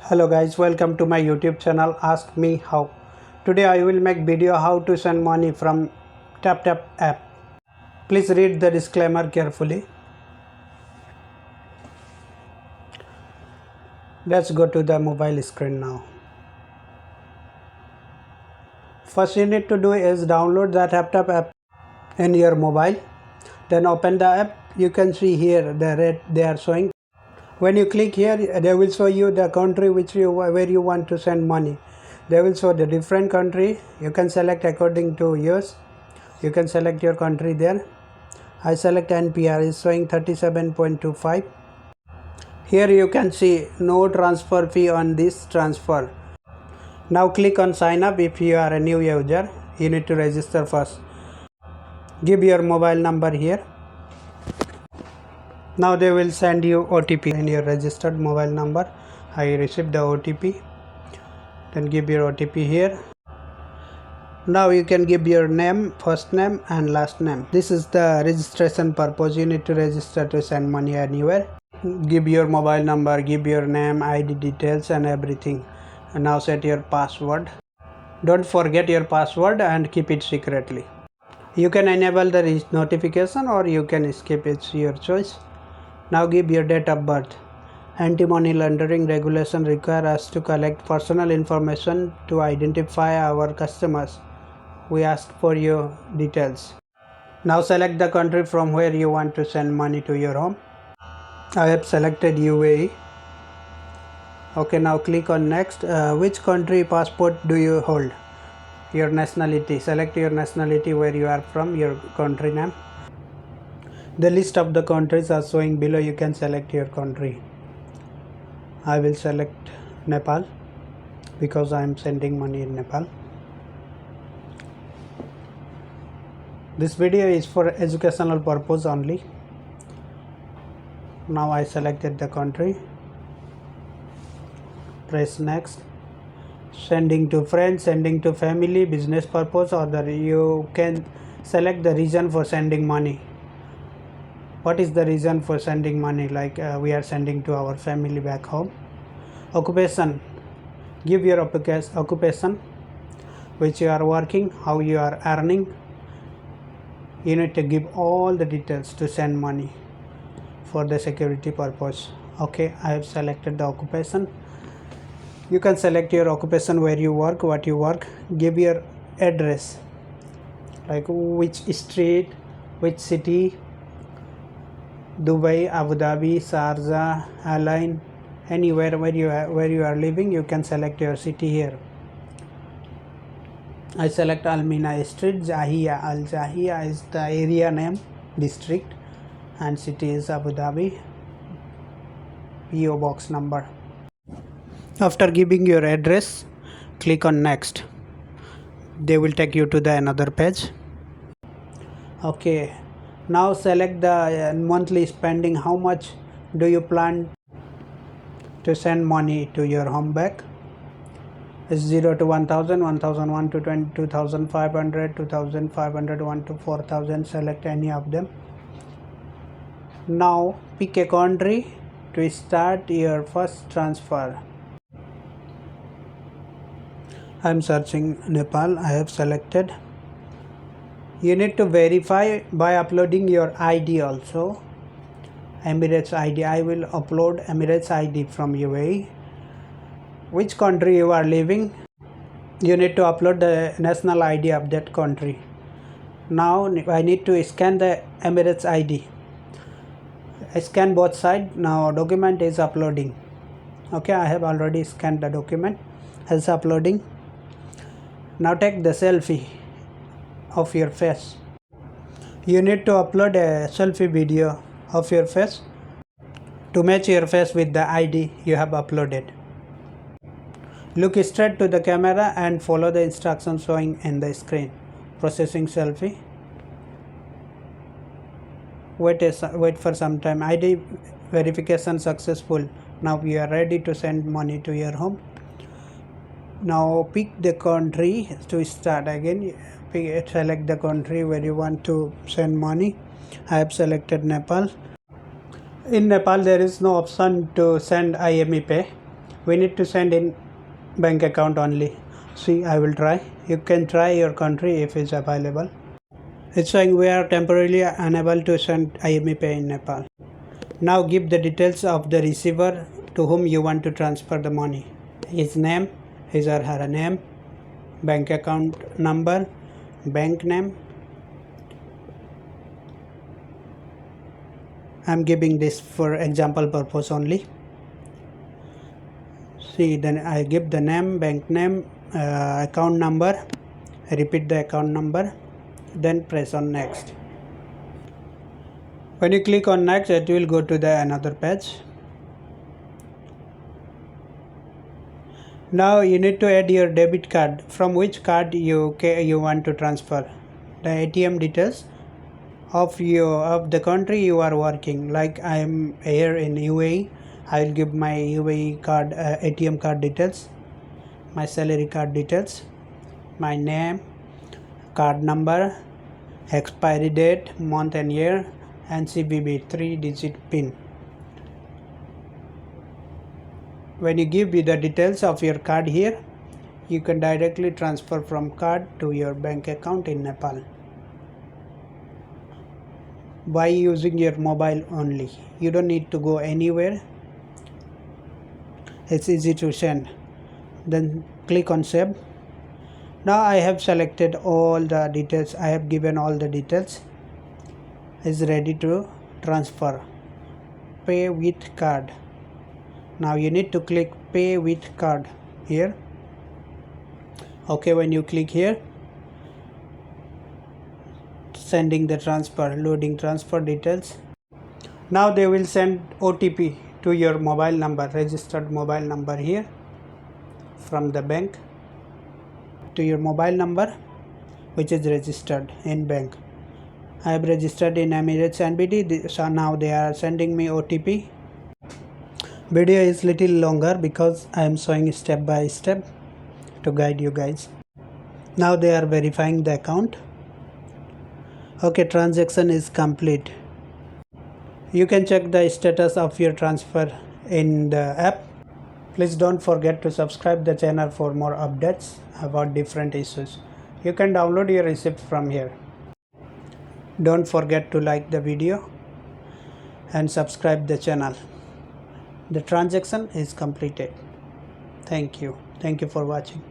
Hello guys, welcome to my YouTube channel Ask Me How. Today I will make video how to send money from TapTap app. Please read the disclaimer carefully. Let's go to the mobile screen now. First you need to do is download the TapTap app in your mobile. Then open the app. You can see here the red they are showing. When you click here, they will show you the country where you want to send money. They will show the different country. You can select according to yours. You can select your country there. I select NPR, is showing 37.25. Here you can see no transfer fee on this transfer. Now click on sign up. If you are a new user, you need to register first. Give your mobile number here. Now they will send you OTP in your registered mobile number. I received the OTP. Then give your OTP here. Now you can give your name, first name and last name. This is the registration purpose. You need to register to send money anywhere. Give your mobile number, give your name, ID details and everything. And now set your password. Don't forget your password and keep it secretly. You can enable the notification or you can skip, it's your choice. Now give your date of birth. Anti-money laundering regulation require us to collect personal information to identify our customers. We ask for your details. Now select the country from where you want to send money to your home. I have selected UAE. Okay, now click on next. Which country passport do you hold? Your nationality. Select your nationality, where you are from, your country name. The list of the countries are showing below. You can select your country. I will select Nepal because I am sending money in Nepal. This video is for educational purpose only. Now I selected the country. Press next. Sending to friends, sending to family, business purpose, or you can select the reason for sending money. What is the reason for sending money? Like we are sending to our family back home. Occupation. Give your occupation, which you are working, how you are earning. You need to give all the details to send money for the security purpose. Okay, I have selected the occupation. You can select your occupation, where you work, what you work. Give your address, like which street, which city, Dubai, Abu Dhabi, Sharjah, Align, anywhere where you are living. You can select your city here. I select Almina Street, Jahia. Al Jahia is the area name, district, and city is Abu Dhabi. PO box number. After giving your address, click on next. They will take you to the another page. Okay, now select the monthly spending. How much do you plan to send money to your home back? It's 0 to 1000, 1001 to 22,500, 2500, 1 to 4000. Select any of them. Now pick a country to start your first transfer. I am searching Nepal. I have selected. You need to verify by uploading your ID also. Emirates ID. I will upload Emirates ID from UAE. Which country you are living, you need to upload the national ID of that country. Now I need to scan the Emirates ID. I scan both sides. Now document is uploading. Okay, I have already scanned the document. It's uploading. Now take the selfie of your face. You need to upload a selfie video of your face to match your face with the ID you have uploaded. Look straight to the camera and follow the instructions showing in the screen. Processing selfie. Wait for some time. ID verification successful. Now we are ready to send money to your home. Now pick the country to start again. Select the country where you want to send money. I have selected Nepal. In Nepal there is no option to send IME pay. We need to send in bank account only. See, I will try. You can try your country if it's available. It's saying we are temporarily unable to send IME pay in Nepal. Now give the details of the receiver to whom you want to transfer the money. His name, his or her name, bank account number, bank name. I'm giving this for example purpose only. See, then I give the name, bank name, account number, repeat the account number, then press on next. When you click on next, it will go to the another page. Now you need to add your debit card. From which card you want to transfer. The ATM details of the country you are working. Like I am here in UAE, I will give my UAE card ATM card details, my salary card details, my name, card number, expiry date, month and year, and CVV 3-digit PIN. When you give the details of your card here, you can directly transfer from card to your bank account in Nepal by using your mobile only. You don't need to go anywhere. It's easy to send. Then click on save. Now I have selected all the details. I have given all the details. Is ready to transfer. Pay with card. Now you need to click pay with card here. Okay, when you click here, sending the transfer, loading transfer details. Now they will send OTP to your mobile number, registered mobile number here from the bank to your mobile number which is registered in bank. I have registered in Emirates NBD, so now they are sending me OTP. Video is little longer because I am showing step by step to guide you guys. Now they are verifying the account. Okay, transaction is complete. You can check the status of your transfer in the app. Please don't forget to subscribe the channel for more updates about different issues. You can download your receipt from here. Don't forget to like the video and subscribe the channel. The transaction is completed. Thank you. Thank you for watching.